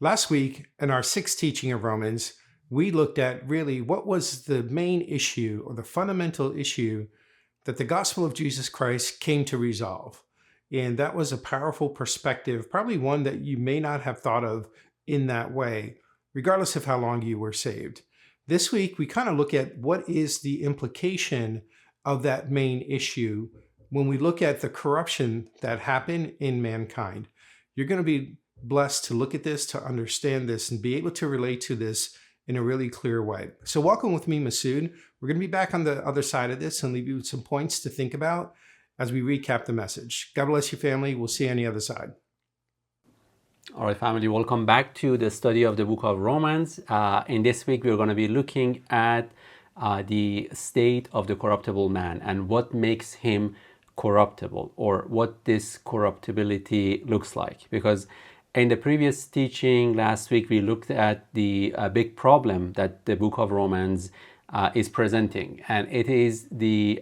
Last week, in our sixth teaching of Romans, we looked at really what was the main issue or the fundamental issue that the gospel of Jesus Christ came to resolve. And that was a powerful perspective, probably one that you may not have thought of in that way, regardless of how long you were saved. This week, we kind of look at what is the implication of that main issue when we look at the corruption that happened in mankind. You're going to be blessed to look at this, to understand this, and be able to relate to this in a really clear way. So welcome with me, Masood. We're going to be back on the other side of this and leave you with some points to think about as we recap the message. God bless you, family. We'll see you on the other side. All right, family, welcome back to the study of the book of Romans. In this week, we're going to be looking at the state of the corruptible man and what makes him corruptible, or what this corruptibility looks like. Because in the previous teaching last week, we looked at the big problem that the book of Romans is presenting, and it is the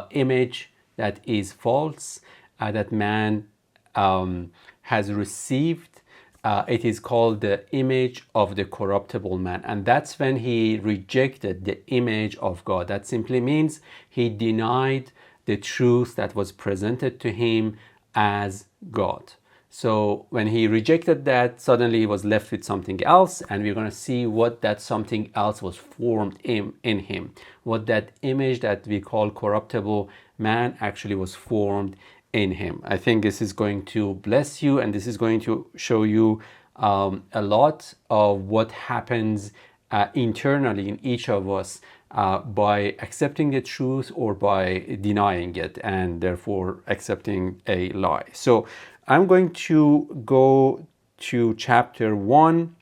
image that is false that man has received. It is called the image of the corruptible man, and that's when he rejected the image of God. That simply means he denied the truth that was presented to him as God. So when he rejected that, suddenly he was left with something else, and we're going to see what that something else was formed in him, what that image that we call corruptible man actually was formed in him. I think this is going to bless you, and this is going to show you a lot of what happens internally in each of us by accepting the truth or by denying it, and therefore accepting a lie. So I'm going to go to chapter 1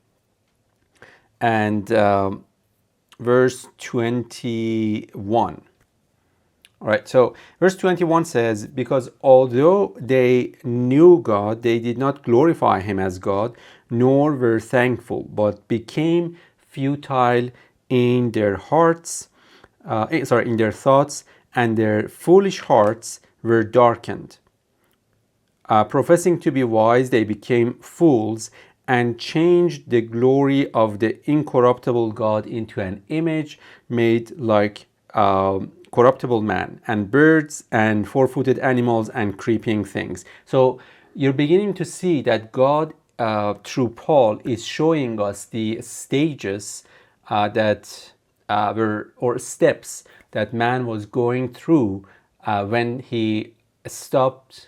and verse 21. All right, so verse 21 says, "Because although they knew God, they did not glorify him as God, nor were thankful, but became futile in their hearts, in their thoughts, and their foolish hearts were darkened. Professing to be wise, they became fools and changed the glory of the incorruptible God into an image made like corruptible man, and birds and four-footed animals and creeping things." So you're beginning to see that God, through Paul, is showing us the stages or steps that man was going through when he stopped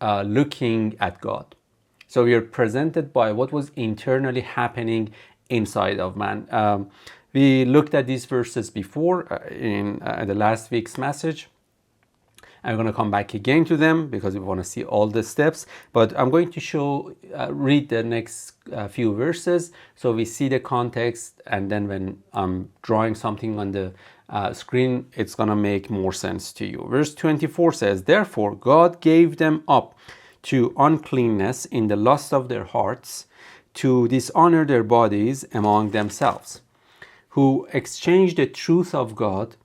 looking at God. So we are presented by what was internally happening inside of man. We looked at these verses before in the last week's message. I'm going to come back again to them because we want to see all the steps. But I'm going to read the next few verses so we see the context, and then when I'm drawing something on the screen, it's going to make more sense to you. Verse 24 says, "Therefore God gave them up to uncleanness in the lust of their hearts, to dishonor their bodies among themselves, who exchanged the truth of God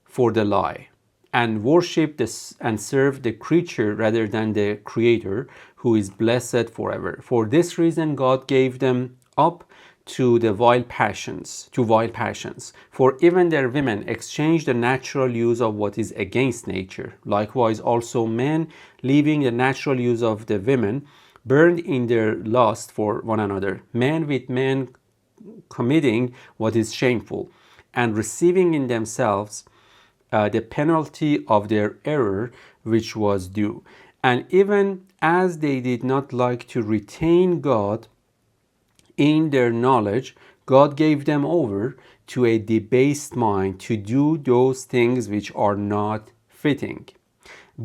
for the lie, and worship and serve the creature rather than the Creator, who is blessed forever. For this reason God gave them up to vile passions. For even their women exchanged the natural use of what is against nature. Likewise also men, leaving the natural use of the women, burned in their lust for one another, man with man committing what is shameful, and receiving in themselves the penalty of their error which was due. And even as they did not like to retain God in their knowledge, God gave them over to a debased mind to do those things which are not fitting,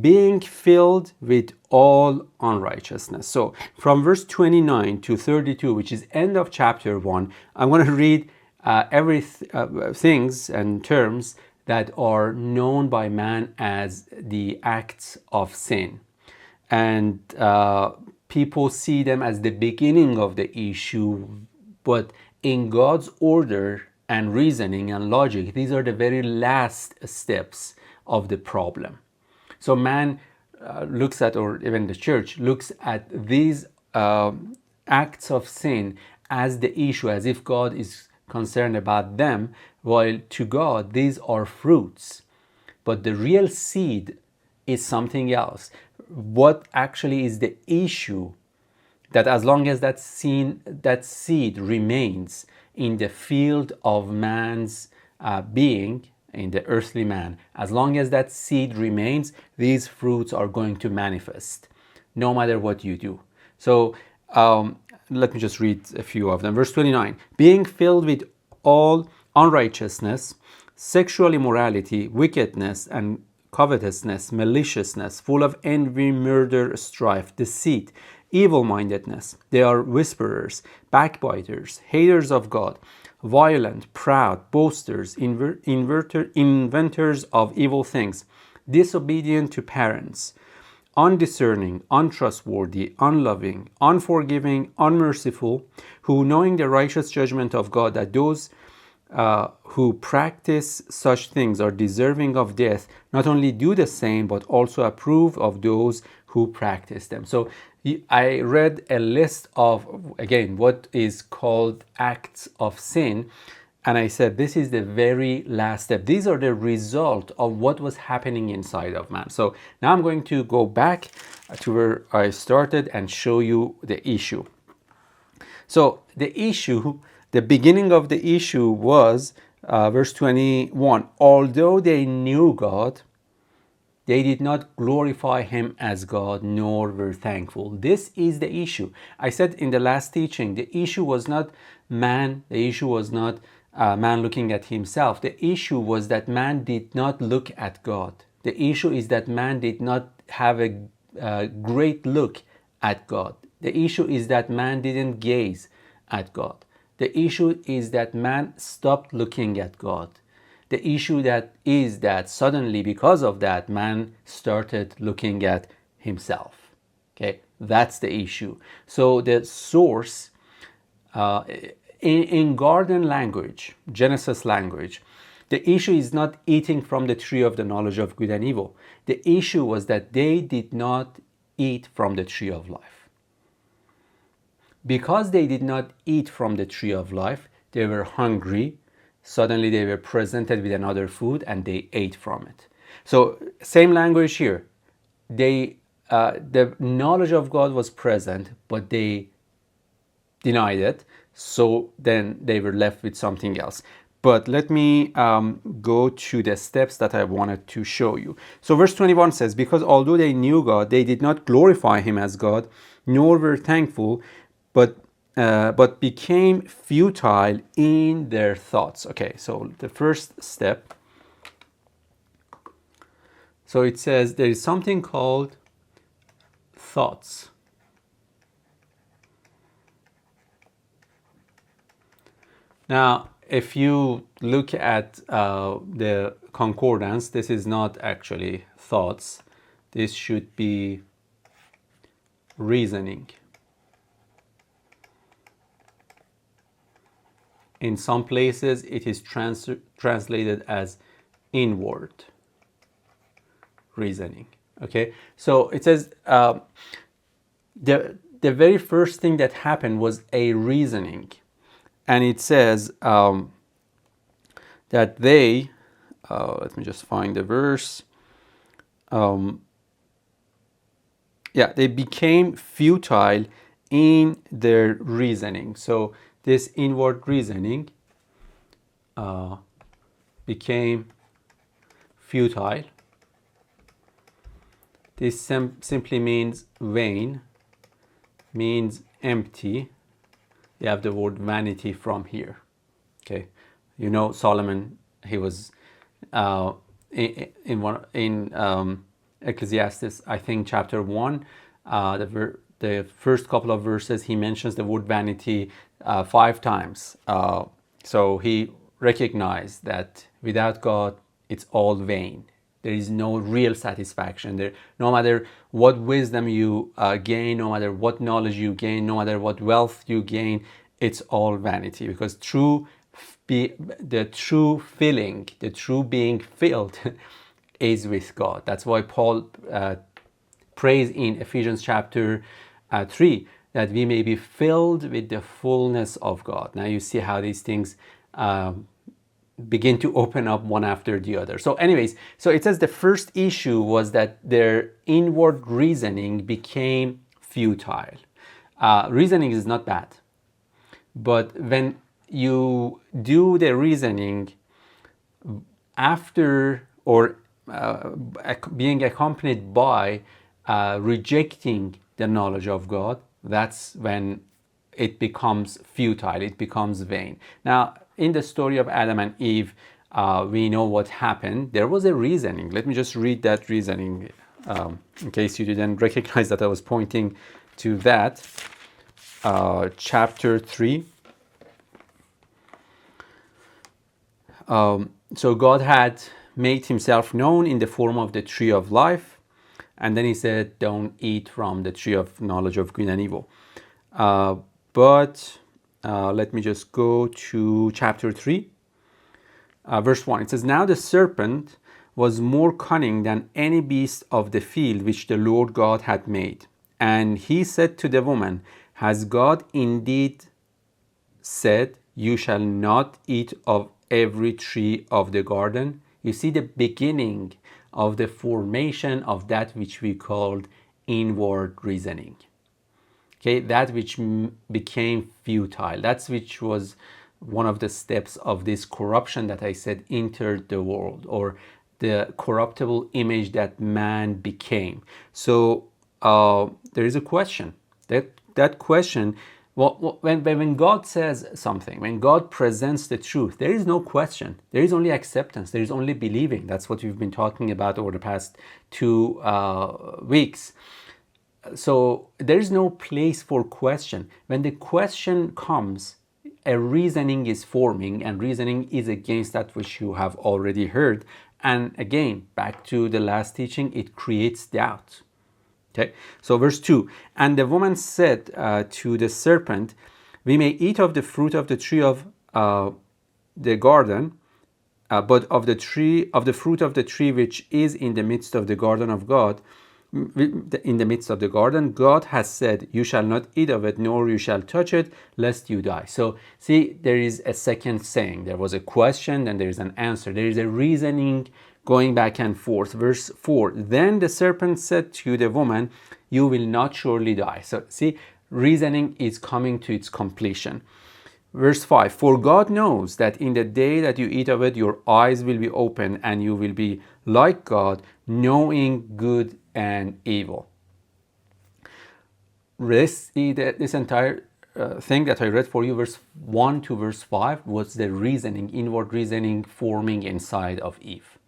being filled with all unrighteousness." So from verse 29 to 32, which is end of chapter 1, I'm going to read things and terms that are known by man as the acts of sin. And people see them as the beginning of the issue, but in God's order and reasoning and logic, these are the very last steps of the problem. So man looks at, or even the church looks at these acts of sin as the issue, as if God is concerned about them, while to God these are fruits. But the real seed is something else. What actually is the issue? That as long as that seed remains in the field of man's being, in the earthly man, as long as that seed remains, these fruits are going to manifest, no matter what you do. So let me just read a few of them. Verse 29, being filled with all unrighteousness, sexual immorality, wickedness, and covetousness, maliciousness, full of envy, murder, strife, deceit, evil-mindedness. They are whisperers, backbiters, haters of God, violent, proud, boasters, inventors of evil things, disobedient to parents, undiscerning, untrustworthy, unloving, unforgiving, unmerciful, who, knowing the righteous judgment of God, that those who practice such things are deserving of death, not only do the same, but also approve of those who practice them. So I read a list of, again, what is called acts of sin. And I said, this is the very last step. These are the result of what was happening inside of man. So now I'm going to go back to where I started and show you the issue. So the issue, the beginning of the issue was verse 21. Although they knew God, they did not glorify him as God, nor were thankful. This is the issue. I said in the last teaching, the issue was not man. The issue was not man looking at himself. The issue was that man did not look at God. The issue is that man did not have a great look at God. The issue is that man didn't gaze at God. The issue is that man stopped looking at God. The issue that is that suddenly, because of that, man started looking at himself. Okay, that's the issue. So the source, in garden language, Genesis language, the issue is not eating from the tree of the knowledge of good and evil. The issue was that they did not eat from the tree of life. Because they did not eat from the tree of life, they were hungry. Suddenly they were presented with another food and they ate from it. So same language here. The knowledge of God was present, but they denied it. So then they were left with something else. But let me go to the steps that I wanted to show you. So verse 21 says, because although they knew God, they did not glorify him as God, nor were thankful, but became futile in their thoughts. Okay, so the first step. So it says there is something called thoughts. Now, if you look at the concordance, this is not actually thoughts. This should be reasoning. In some places, it is translated as inward reasoning. Okay, so it says the very first thing that happened was a reasoning, and it says that they. Let me just find the verse. They became futile in their reasoning. So this inward reasoning became futile. This simply means vain, means empty. You have the word vanity from here. Okay, you know Solomon. He was in Ecclesiastes, I think chapter 1, the first couple of verses, he mentions the word vanity 5 times. So he recognized that without God, it's all vain. There is no real satisfaction there. No matter what wisdom you gain, no matter what knowledge you gain, no matter what wealth you gain, it's all vanity, because the true feeling, the true being filled is with God. That's why Paul prays in Ephesians chapter 3 that we may be filled with the fullness of God. Now you see how these things begin to open up one after the other. So anyways, so it says the first issue was that their inward reasoning became futile. Reasoning is not bad, but when you do the reasoning after or being accompanied by rejecting the knowledge of God, that's when it becomes futile, it becomes vain. Now, in the story of Adam and Eve, we know what happened. There was a reasoning. Let me just read that reasoning in case you didn't recognize that I was pointing to that. Chapter 3. So God had made himself known in the form of the tree of life, and then he said, don't eat from the tree of knowledge of good and evil. But let me just go to chapter 3, verse 1. It says, now the serpent was more cunning than any beast of the field which the Lord God had made. And he said to the woman, has God indeed said, you shall not eat of every tree of the garden? You see the beginning of the formation of that which we called inward reasoning. Okay, that which became futile. That's which was one of the steps of this corruption that I said entered the world, or the corruptible image that man became. So there is a question. That question, well, when God says something, when God presents the truth, there is no question. There is only acceptance. There is only believing. That's what we've been talking about over the past 2 weeks. So there is no place for question. When the question comes, a reasoning is forming, and reasoning is against that which you have already heard. And again, back to the last teaching, it creates doubt. Okay, so verse 2, and the woman said to the serpent, we may eat of the fruit of the tree of the garden, but of the fruit of the tree which is in the midst of the garden of God, in the midst of the garden, God has said, you shall not eat of it, nor you shall touch it, lest you die. So see, there is a second saying. There was a question, and there is an answer. There is a reasoning going back and forth. Verse 4, then the serpent said to the woman, you will not surely die. So see, reasoning is coming to its completion. Verse 5, for God knows that in the day that you eat of it, your eyes will be open, and you will be like God, knowing good and evil. This entire thing that I read for you, verse 1 to verse 5, was the reasoning, inward reasoning forming inside of Eve.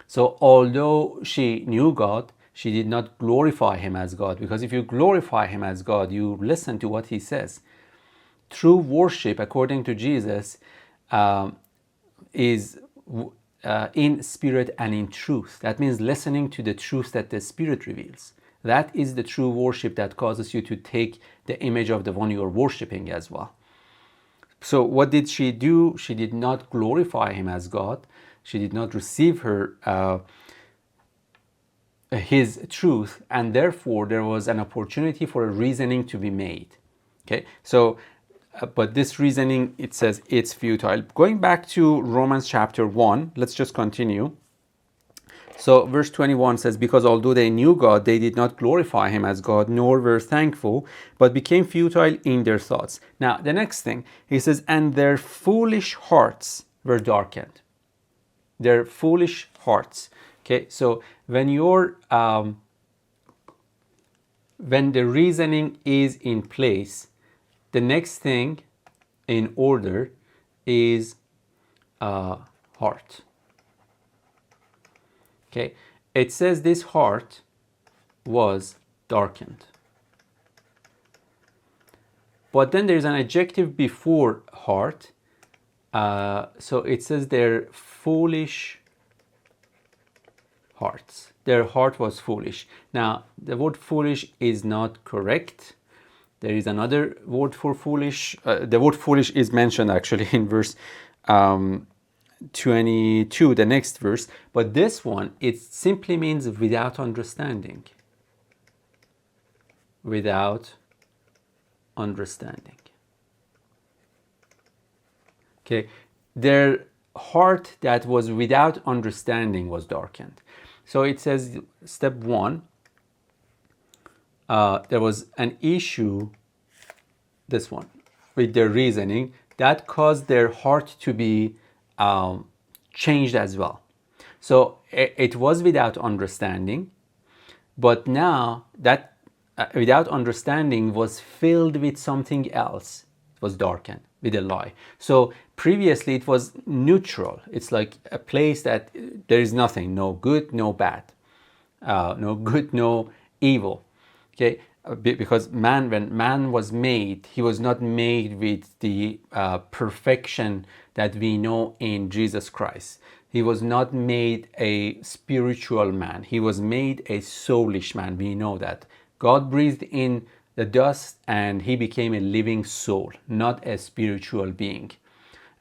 So although she knew God, she did not glorify him as God, because if you glorify him as God, you listen to what he says. True worship, according to Jesus, is in spirit and in truth. That means listening to the truth that the Spirit reveals. That is the true worship that causes you to take the image of the one you are worshiping as well. So what did she do? She did not glorify him as God. She did not receive his truth, and therefore there was an opportunity for a reasoning to be made. Okay, so but this reasoning, it says it's futile. Going back to Romans chapter 1, let's just continue. So verse 21 says, because although they knew God, they did not glorify him as God, nor were thankful, but became futile in their thoughts. Now, the next thing, he says, and their foolish hearts were darkened. Their foolish hearts. Okay, so when the reasoning is in place, the next thing in order is heart. Okay, it says this heart was darkened. But then there's an adjective before heart. So it says their foolish hearts. Their heart was foolish. Now, the word foolish is not correct. There is another word for foolish. The word foolish is mentioned actually in verse 22, the next verse. But this one, it simply means without understanding. without understanding. Okay, their heart that was without understanding was darkened. So it says, step one, there was an issue, this one, with their reasoning that caused their heart to be changed as well. So it was without understanding, but now that without understanding was filled with something else. It was darkened with a lie. So previously it was neutral. It's like a place that there is nothing, no good, no bad, no good, no evil. Okay, because when man was made, he was not made with the perfection that we know in Jesus Christ. He was not made a spiritual man. He was made a soulish man. We know that. God breathed in the dust and he became a living soul, not a spiritual being.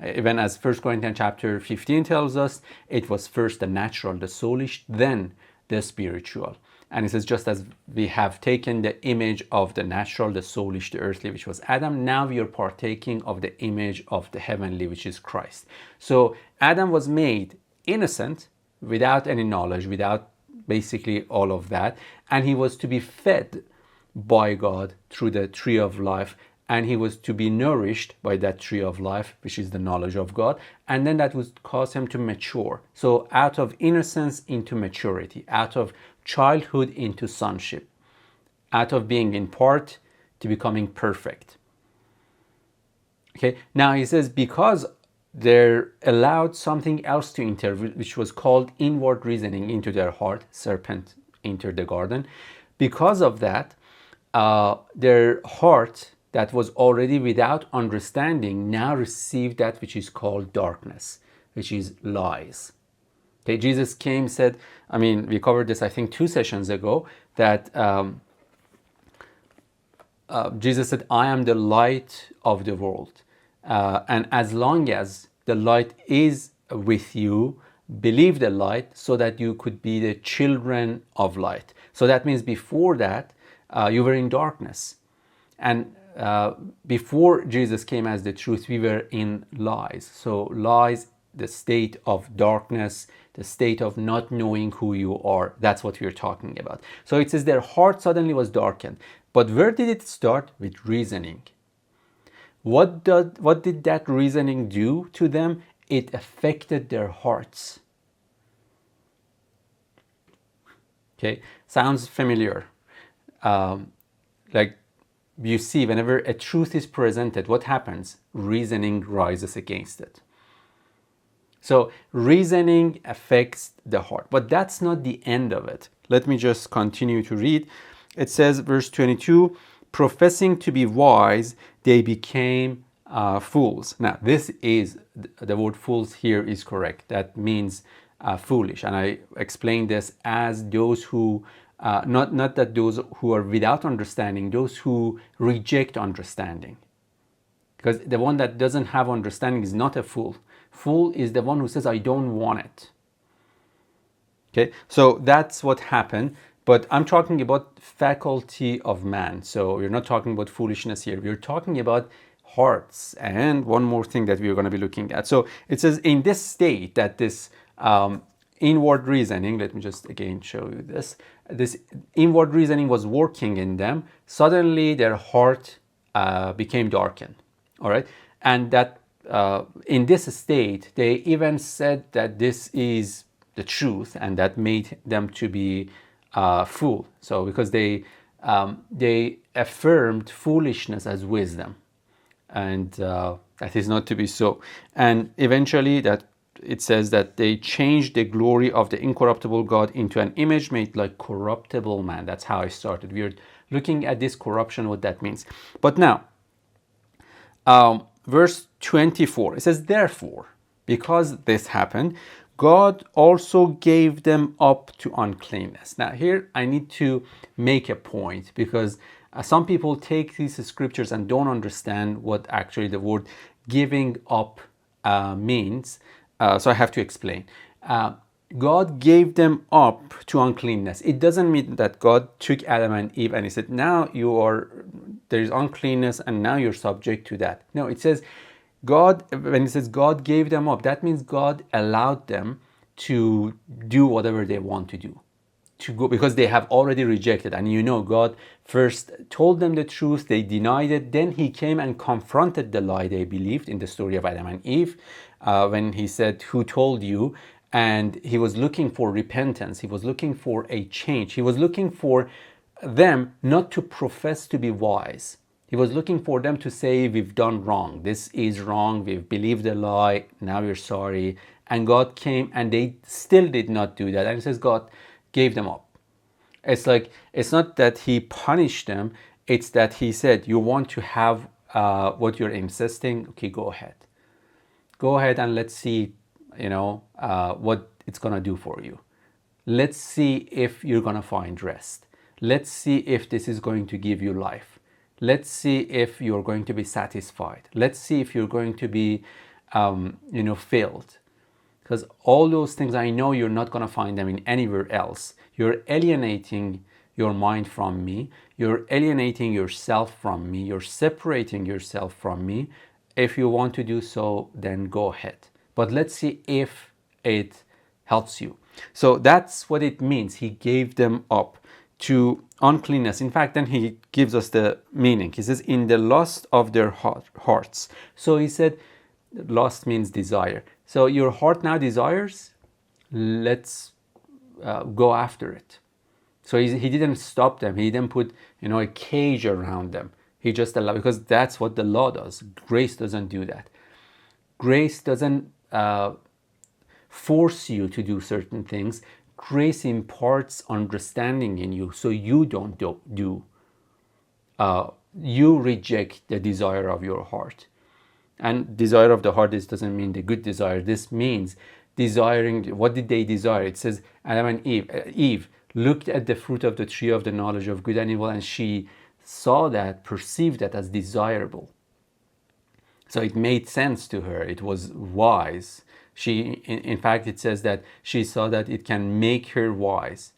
Even as 1 Corinthians chapter 15 tells us, it was first the natural, the soulish, then the spiritual. And it says, just as we have taken the image of the natural, the soulish, the earthly, which was Adam, now we are partaking of the image of the heavenly, which is Christ. So Adam was made innocent, without any knowledge, without basically all of that. And he was to be fed by God through the tree of life. And he was to be nourished by that tree of life, which is the knowledge of God. And then that would cause him to mature. So out of innocence into maturity, out of childhood into sonship, out of being in part to becoming perfect. Okay, now he says, because they're allowed something else to enter, which was called inward reasoning into their heart. Serpent entered the garden. Because of that, their heart that was already without understanding now received that which is called darkness, which is lies. Okay, Jesus came, said, we covered this I think 2 sessions ago, that Jesus said, I am the light of the world. And as long as the light is with you, believe the light so that you could be the children of light. So that means before that, you were in darkness. And before Jesus came as the truth, we were in lies. So lies, the state of darkness, the state of not knowing who you are. That's what we're talking about. So it says their heart suddenly was darkened. But where did it start? With reasoning. What did that reasoning do to them? It affected their hearts. Okay, sounds familiar. Like you see, whenever a truth is presented, what happens? Reasoning rises against it. So reasoning affects the heart, but that's not the end of it. Let me just continue to read. It says, verse 22, professing to be wise, they became fools. Now, this is, the word fools here is correct. That means foolish. And I explained this as those who, not that those who are without understanding, those who reject understanding. Because the one that doesn't have understanding is not a fool. Fool is the one who says, I don't want it. Okay, so that's what happened. But I'm talking about faculty of man. So we're not talking about foolishness here. We're talking about hearts. And one more thing that we're going to be looking at. So it says in this state that this inward reasoning, let me just again show you this. This inward reasoning was working in them. Suddenly their heart became darkened. All right. And that in this state, they even said that this is the truth, and that made them to be fool. So because they affirmed foolishness as wisdom, and that is not to be so. And eventually that it says that they changed the glory of the incorruptible God into an image made like corruptible man. That's how I started. We're looking at this corruption, what that means. But now, verse 24, it says, therefore, because this happened, God also gave them up to uncleanness. Now here I need to make a point, because some people take these scriptures and don't understand what actually the word giving up means. So I have to explain. God gave them up to uncleanness. It doesn't mean that God took Adam and Eve and he said, now there is uncleanness and now you're subject to that. No, it says when it says God gave them up, that means God allowed them to do whatever they want to do, to go, because they have already rejected. And God first told them the truth, they denied it, then he came and confronted the lie they believed in the story of Adam and Eve, when he said, who told you? And he was looking for repentance, he was looking for a change, he was looking for them not to profess to be wise. He was looking for them to say, we've done wrong, this is wrong, we've believed a lie, now we're sorry. And God came and they still did not do that. And it says God gave them up. It's not that he punished them, it's that he said, you want to have what you're insisting, okay, go ahead and let's see what it's gonna do for you. Let's see if you're gonna find rest. Let's see if this is going to give you life. Let's see if you're going to be satisfied. Let's see if you're going to be filled. Because all those things, I know you're not going to find them in anywhere else. You're alienating your mind from me. You're alienating yourself from me. You're separating yourself from me. If you want to do so, then go ahead. But let's see if it helps you. So that's what it means. He gave them up to uncleanness. In fact, then he gives us the meaning. He says, in the lust of their hearts. So he said, lust means desire. So your heart now desires, let's go after it. So he didn't stop them. He didn't put a cage around them. He just allowed, because that's what the law does. Grace doesn't do that. Grace doesn't force you to do certain things. Grace imparts understanding in you so you don't do. You reject the desire of your heart. And desire of the heart, this doesn't mean the good desire. This means desiring. What did they desire? It says Adam and Eve looked at the fruit of the tree of the knowledge of good and evil, and she saw that, perceived that as desirable. So it made sense to her. It was wise. In fact, it says that she saw that it can make her wise.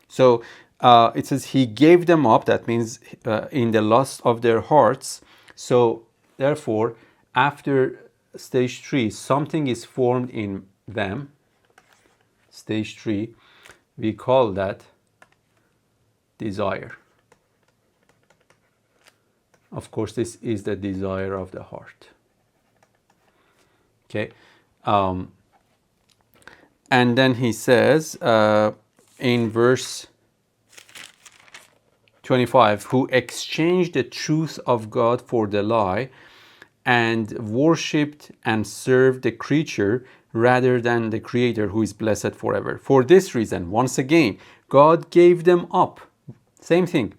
So it says he gave them up. That means in the lust of their hearts. So therefore, after stage 3, something is formed in them. Stage 3, we call that desire. Of course, this is the desire of the heart. Okay. And then he says in verse 25, who exchanged the truth of God for the lie and worshipped and served the creature rather than the Creator, who is blessed forever. For this reason, once again, God gave them up. Same thing.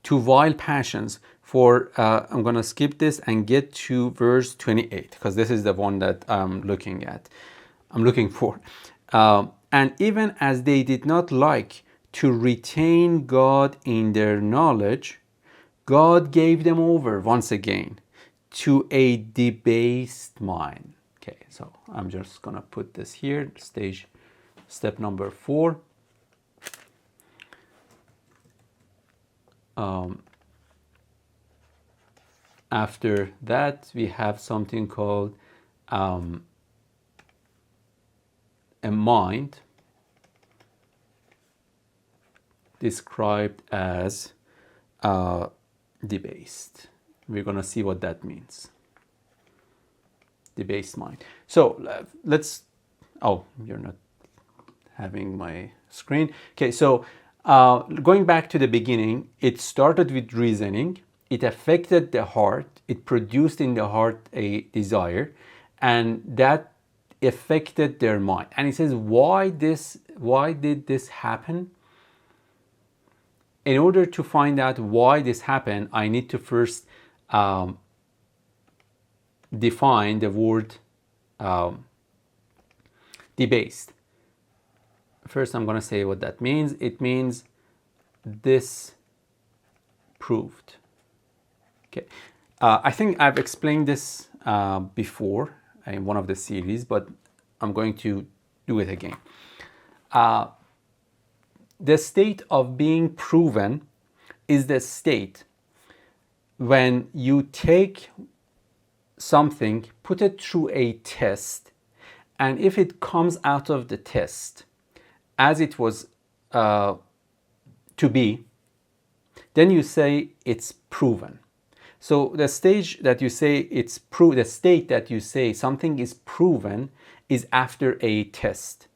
To vile passions. I'm going to skip this and get to verse 28, because this is the one that I'm looking for. And even as they did not like to retain God in their knowledge, God gave them over once again to a debased mind. Okay, so I'm just going to put this here, step number 4. After that, we have something called a mind described as debased. We're going to see what that means. Debased mind. So you're not having my screen. Okay, so going back to the beginning, it started with reasoning. It affected the heart. It produced in the heart a desire, and that affected their mind. And it says, why did this happen? In order to find out why this happened, I need to first define the word debased. First, I'm going to say what that means. It means disproved. Okay, I think I've explained this before in one of the series, but I'm going to do it again. The state of being proven is the state when you take something, put it through a test, and if it comes out of the test as it was to be, then you say it's proven. So the stage that you say the state that you say something is proven is after a test.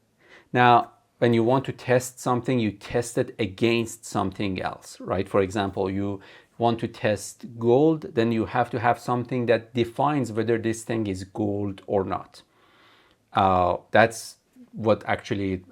Now, when you want to test something, you test it against something else, right? For example, you want to test gold, then you have to have something that defines whether this thing is gold or not. That's what actually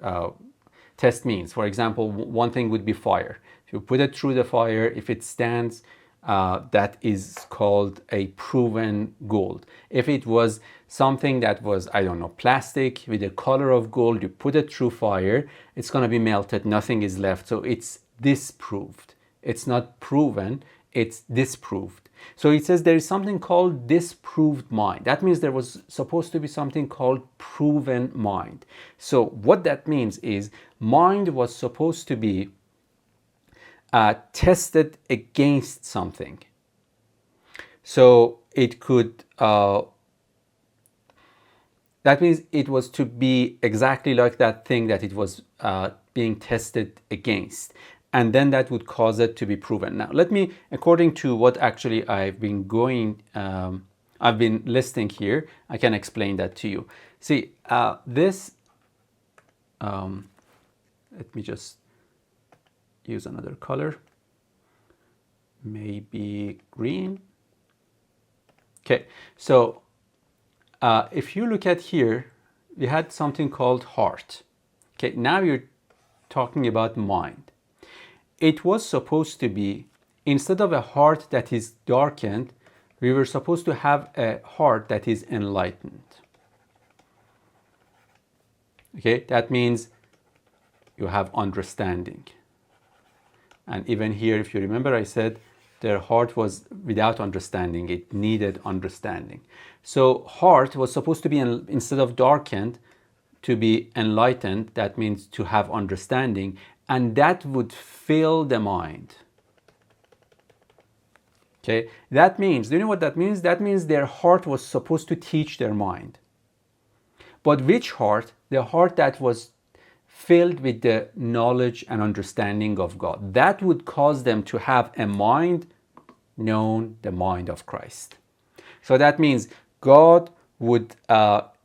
test means. For example, one thing would be fire. If you put it through the fire, if it stands, that is called a proven gold. If it was something that was, I don't know, plastic with the color of gold, you put it through fire, it's going to be melted, nothing is left. So it's disproved. It's not proven, it's disproved. So it says there is something called disproved mind. That means there was supposed to be something called proven mind. So what that means is mind was supposed to be tested against something. So it could, that means it was to be exactly like that thing that it was being tested against. And then that would cause it to be proven. Now, let me, according to what actually I've been listing here, I can explain that to you. See, let me just use another color, maybe green. Okay, so if you look at here, we had something called heart. Okay, now you're talking about mind. It was supposed to be, instead of a heart that is darkened, we were supposed to have a heart that is enlightened. Okay, that means you have understanding. And even here, if you remember, I said their heart was without understanding. It needed understanding. So heart was supposed to be, instead of darkened, to be enlightened. That means to have understanding. And that would fill the mind. Okay, that means, do you know what that means? That means their heart was supposed to teach their mind. But which heart? The heart that was filled with the knowledge and understanding of God. That would cause them to have a mind known the mind of Christ. So that means God would,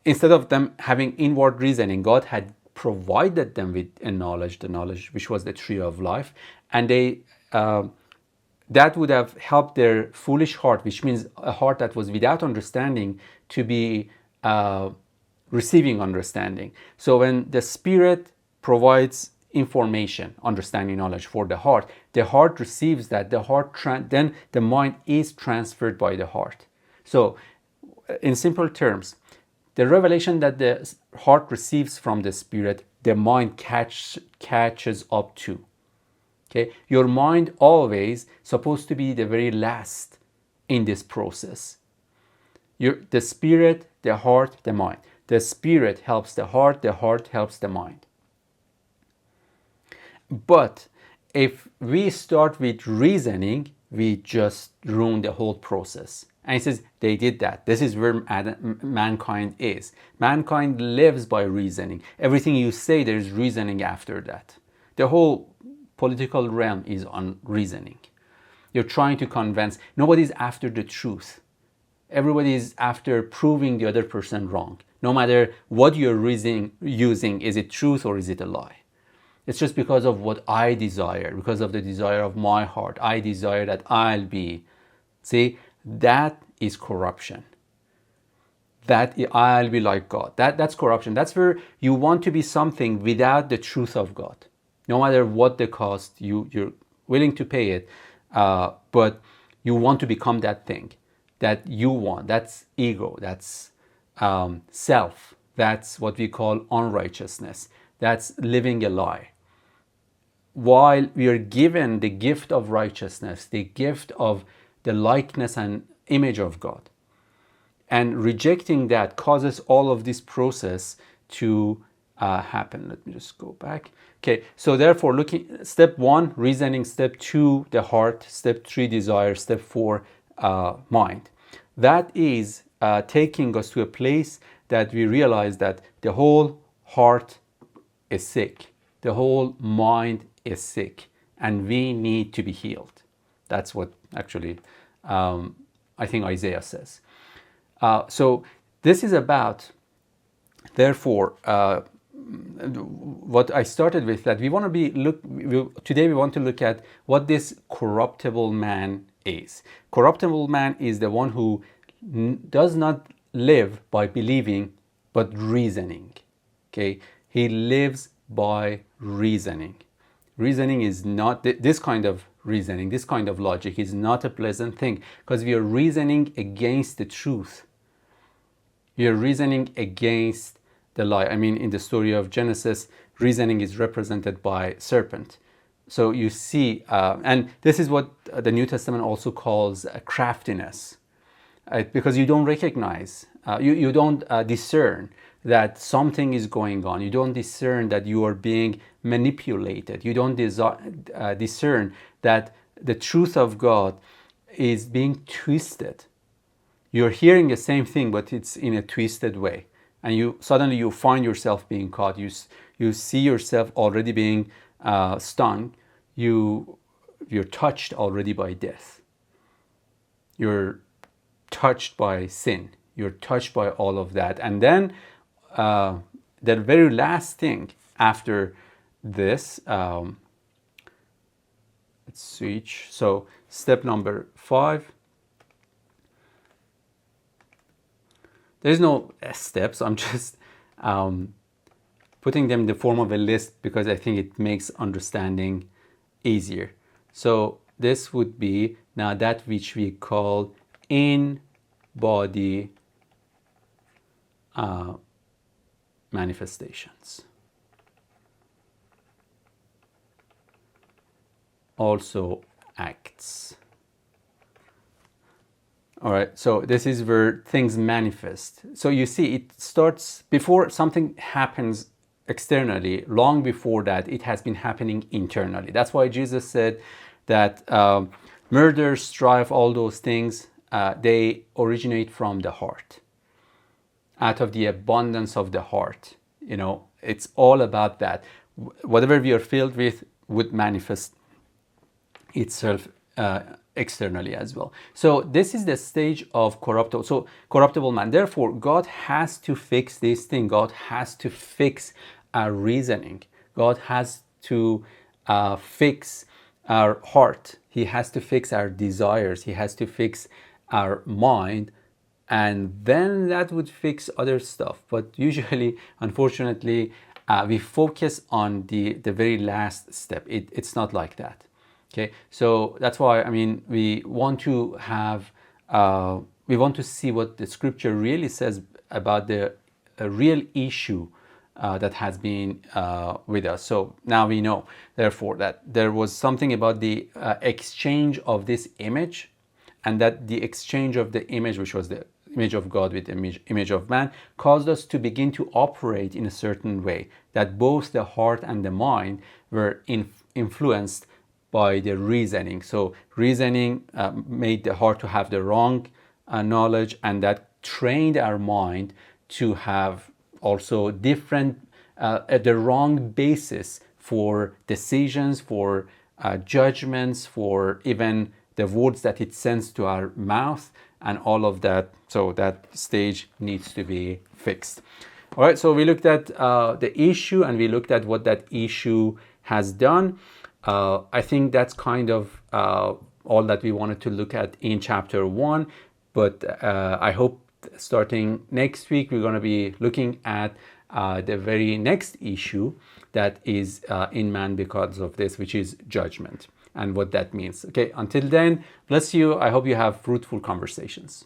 instead of them having inward reasoning, God had provided them with a knowledge, the knowledge which was the tree of life, and they that would have helped their foolish heart, which means a heart that was without understanding, to be receiving understanding. So when the Spirit provides information, understanding, knowledge for the heart receives that. The heart then the mind is transferred by the heart. So in simple terms, the revelation that the heart receives from the Spirit, the mind catches up to. Okay, your mind always supposed to be the very last in this process. The Spirit, the heart, the mind. The Spirit helps the heart helps the mind. But if we start with reasoning, we just ruin the whole process. And he says they did that. This is where mankind is. Mankind lives by reasoning. Everything you say, there's reasoning after that. The whole political realm is on reasoning. You're trying to convince. Nobody's after the truth. Everybody is after proving the other person wrong. No matter what you're using, is it truth or is it a lie? It's just because of what I desire, because of the desire of my heart. I desire that I'll be. See, that is corruption. That I'll be like God. That's corruption. That's where you want to be something without the truth of God. No matter what the cost, you're willing to pay it, but you want to become that thing that you want. That's ego. That's self. That's what we call unrighteousness. That's living a lie. While we are given the gift of righteousness, the gift of the likeness and image of God, and rejecting that causes all of this process to happen. Let me just go back. Okay, so therefore, looking step 1, reasoning; step 2, the heart; step 3, desire; step 4, mind. That is taking us to a place that we realize that the whole heart is sick, the whole mind is sick, and we need to be healed. That's what actually I think Isaiah says. So this is about, therefore, what I started with, that we want to be today we want to look at what this corruptible man is. Corruptible man is the one who does not live by believing but reasoning. Okay, he lives by reasoning. Reasoning is not this kind of reasoning, this kind of logic is not a pleasant thing, because we are reasoning against the truth. We are reasoning against the lie. I mean, in the story of Genesis, reasoning is represented by serpent. So you see, and this is what the New Testament also calls craftiness, because you don't recognize, you don't discern that something is going on. You don't discern that you are being manipulated. You don't discern that the truth of God is being twisted. You're hearing the same thing, but it's in a twisted way. And you suddenly find yourself being caught. You see yourself already being stung. You're touched already by death. You're touched by sin. You're touched by all of that. And then the very last thing after this, let's switch. So step number 5. There's no steps. I'm just putting them in the form of a list because I think it makes understanding easier. So this would be now that which we call in-body manifestations. Also acts. All right, so this is where things manifest. So you see, it starts before something happens externally. Long before that, it has been happening internally. That's why Jesus said that murder, strife, all those things, they originate from the heart. Out of the abundance of the heart, it's all about that. Whatever we are filled with would manifest itself externally as well. So this is the stage of corruptible man. Therefore, God has to fix this thing. God has to fix our reasoning. God has to fix our heart. He has to fix our desires. He has to fix our mind. And then that would fix other stuff. But usually, unfortunately, we focus on the very last step. It's not like that. Okay, so that's why, we want to have, we want to see what the scripture really says about the real issue that has been with us. So now we know, therefore, that there was something about the exchange of this image, and that the exchange of the image, which was the image of God with the image of man, caused us to begin to operate in a certain way, that both the heart and the mind were influenced by the reasoning. So reasoning made the heart to have the wrong knowledge, and that trained our mind to have also different, the wrong basis for decisions, for judgments, for even the words that it sends to our mouth, and all of that. So that stage needs to be fixed. All right, so we looked at the issue, and we looked at what that issue has done. I think that's kind of all that we wanted to look at in chapter 1, but I hope starting next week we're going to be looking at the very next issue that is in man because of this, which is judgment, and what that means. Okay, until then, bless you. I hope you have fruitful conversations.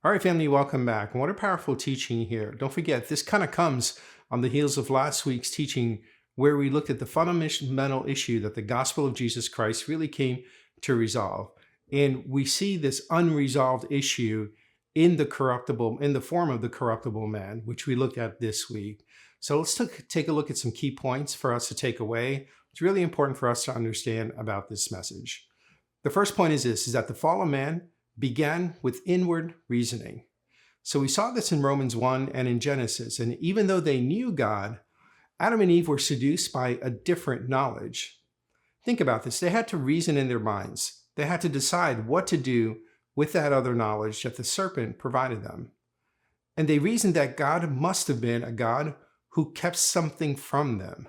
All right, family, welcome back. And what a powerful teaching here. Don't forget, this kind of comes on the heels of last week's teaching, where we looked at the fundamental issue that the gospel of Jesus Christ really came to resolve. And we see this unresolved issue in the form of the corruptible man, which we looked at this week. So let's take a look at some key points for us to take away. It's really important for us to understand about this message. The first point is this, is that the fall of man began with inward reasoning. So we saw this in Romans 1 and in Genesis. And even though they knew God, Adam and Eve were seduced by a different knowledge. Think about this. They had to reason in their minds. They had to decide what to do with that other knowledge that the serpent provided them. And they reasoned that God must have been a God who kept something from them.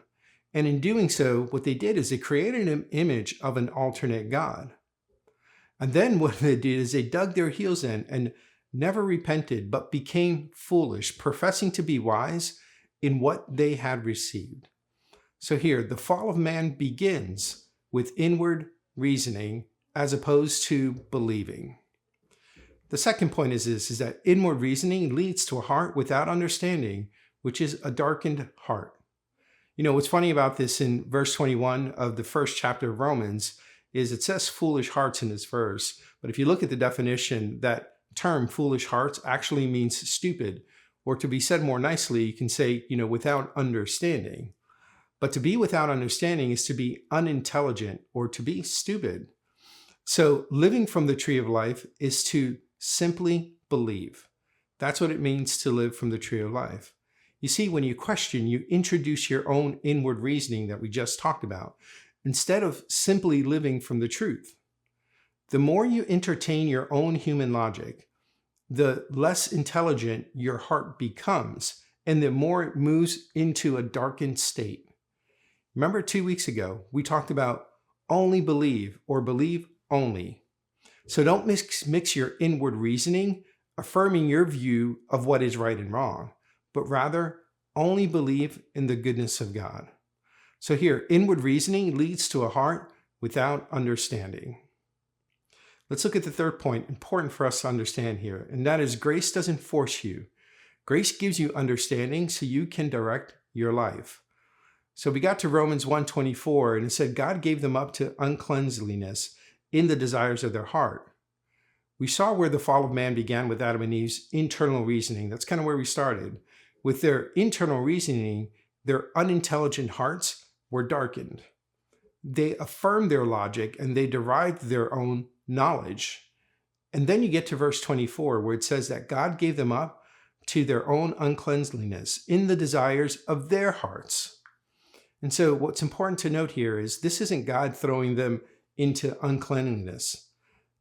And in doing so, what they did is they created an image of an alternate God. And then what they did is they dug their heels in and never repented, but became foolish, professing to be wise in what they had received. So here, the fall of man begins with inward reasoning as opposed to believing. The second point is this, is that inward reasoning leads to a heart without understanding, which is a darkened heart. You know, what's funny about this in verse 21 of the first chapter of Romans is it says foolish hearts in this verse. But if you look at the definition, that term foolish hearts actually means stupid, or to be said more nicely, you can say, you know, without understanding. But to be without understanding is to be unintelligent or to be stupid. So living from the tree of life is to simply believe. That's what it means to live from the tree of life. You see, when you question, you introduce your own inward reasoning that we just talked about, instead of simply living from the truth. The more you entertain your own human logic, the less intelligent your heart becomes, and the more it moves into a darkened state. Remember 2 weeks ago, we talked about only believe or believe only. So don't mix your inward reasoning, affirming your view of what is right and wrong, but rather only believe in the goodness of God. So here, inward reasoning leads to a heart without understanding. Let's look at the third point, important for us to understand here, and that is grace doesn't force you. Grace gives you understanding so you can direct your life. So we got to Romans 1:24, and it said, God gave them up to uncleanliness in the desires of their heart. We saw where the fall of man began with Adam and Eve's internal reasoning. That's kind of where we started. With their internal reasoning, their unintelligent hearts were darkened. They affirmed their logic and they derived their own knowledge. And then you get to verse 24, where it says that God gave them up to their own uncleanliness in the desires of their hearts. And so what's important to note here is this isn't God throwing them into uncleanliness.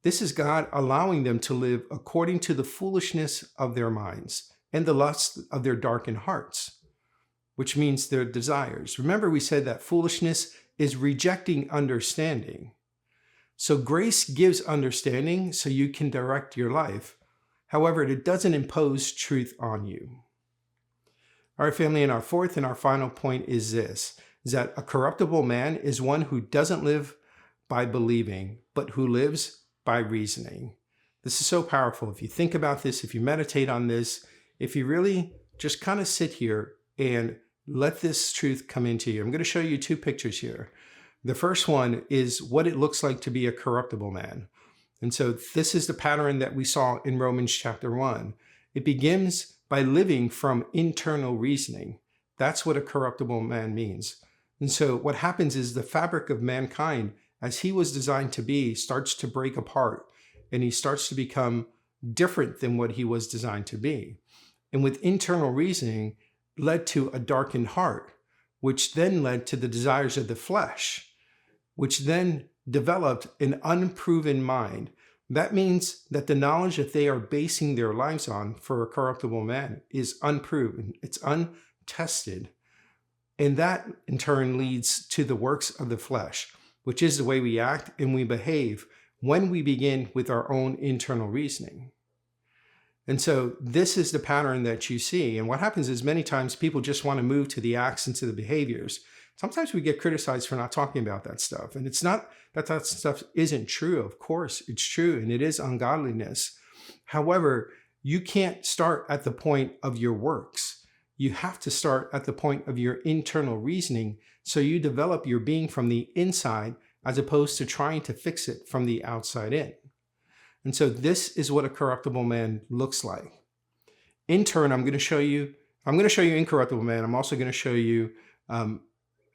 This is God allowing them to live according to the foolishness of their minds and the lust of their darkened hearts, which means their desires. Remember, we said that foolishness is rejecting understanding. So grace gives understanding so you can direct your life. However, it doesn't impose truth on you. All right, family, and our fourth and our final point is this, is that a corruptible man is one who doesn't live by believing, but who lives by reasoning. This is so powerful. If you think about this, if you meditate on this, if you really just kind of sit here and let this truth come into you. I'm going to show you two pictures here. The first one is what it looks like to be a corruptible man. And so this is the pattern that we saw in Romans chapter 1. It begins by living from internal reasoning. That's what a corruptible man means. And so what happens is the fabric of mankind, as he was designed to be, starts to break apart, and he starts to become different than what he was designed to be. And with internal reasoning led to a darkened heart, which then led to the desires of the flesh, which then developed an unproven mind. That means that the knowledge that they are basing their lives on for a corruptible man is unproven. It's untested. And that in turn leads to the works of the flesh, which is the way we act and we behave when we begin with our own internal reasoning. And so this is the pattern that you see. And what happens is many times people just want to move to the acts and to the behaviors. Sometimes we get criticized for not talking about that stuff. And it's not that that stuff isn't true. Of course, it's true, and it is ungodliness. However, you can't start at the point of your works. You have to start at the point of your internal reasoning so you develop your being from the inside as opposed to trying to fix it from the outside in. And so this is what a corruptible man looks like. In turn, I'm going to show you I'm going to show you incorruptible man. I'm also going to show you, if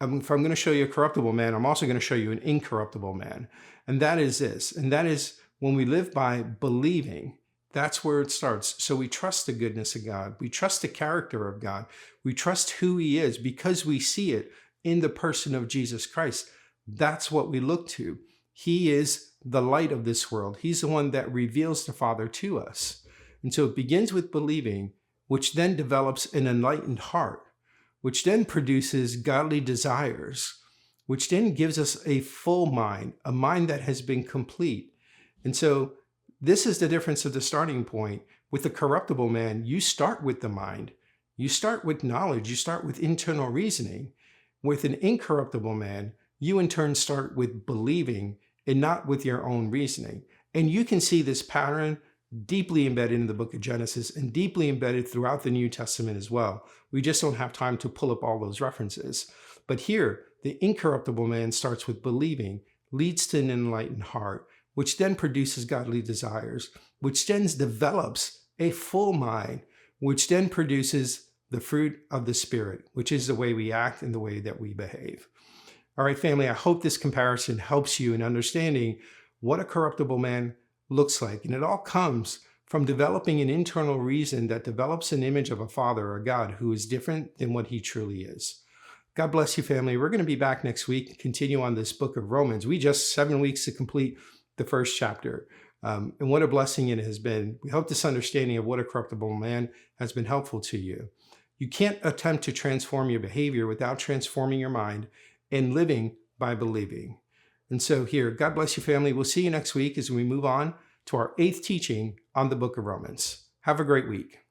I'm going to show you a corruptible man, I'm also going to show you an incorruptible man. And that is this. And that is when we live by believing, that's where it starts. So we trust the goodness of God. We trust the character of God. We trust who he is because we see it in the person of Jesus Christ. That's what we look to. He is the light of this world. He's the one that reveals the Father to us. And so it begins with believing, which then develops an enlightened heart, which then produces godly desires, which then gives us a full mind, a mind that has been complete. And so this is the difference of the starting point. With the corruptible man, you start with the mind. You start with knowledge. You start with internal reasoning. With an incorruptible man, you in turn start with believing and not with your own reasoning. And you can see this pattern deeply embedded in the book of Genesis and deeply embedded throughout the New Testament as well. We just don't have time to pull up all those references. But here, the incorruptible man starts with believing, leads to an enlightened heart, which then produces godly desires, which then develops a full mind, which then produces the fruit of the Spirit, which is the way we act and the way that we behave. All right, family, I hope this comparison helps you in understanding what a corruptible man looks like. And it all comes from developing an internal reason that develops an image of a Father or God who is different than what he truly is. God bless you, family. We're going to be back next week and continue on this book of Romans. We just 7 weeks to complete the first chapter. And what a blessing it has been. We hope this understanding of what a corruptible man has been helpful to you. You can't attempt to transform your behavior without transforming your mind and living by believing. And so here, God bless you, family. We'll see you next week as we move on to our 8th teaching on the book of Romans. Have a great week.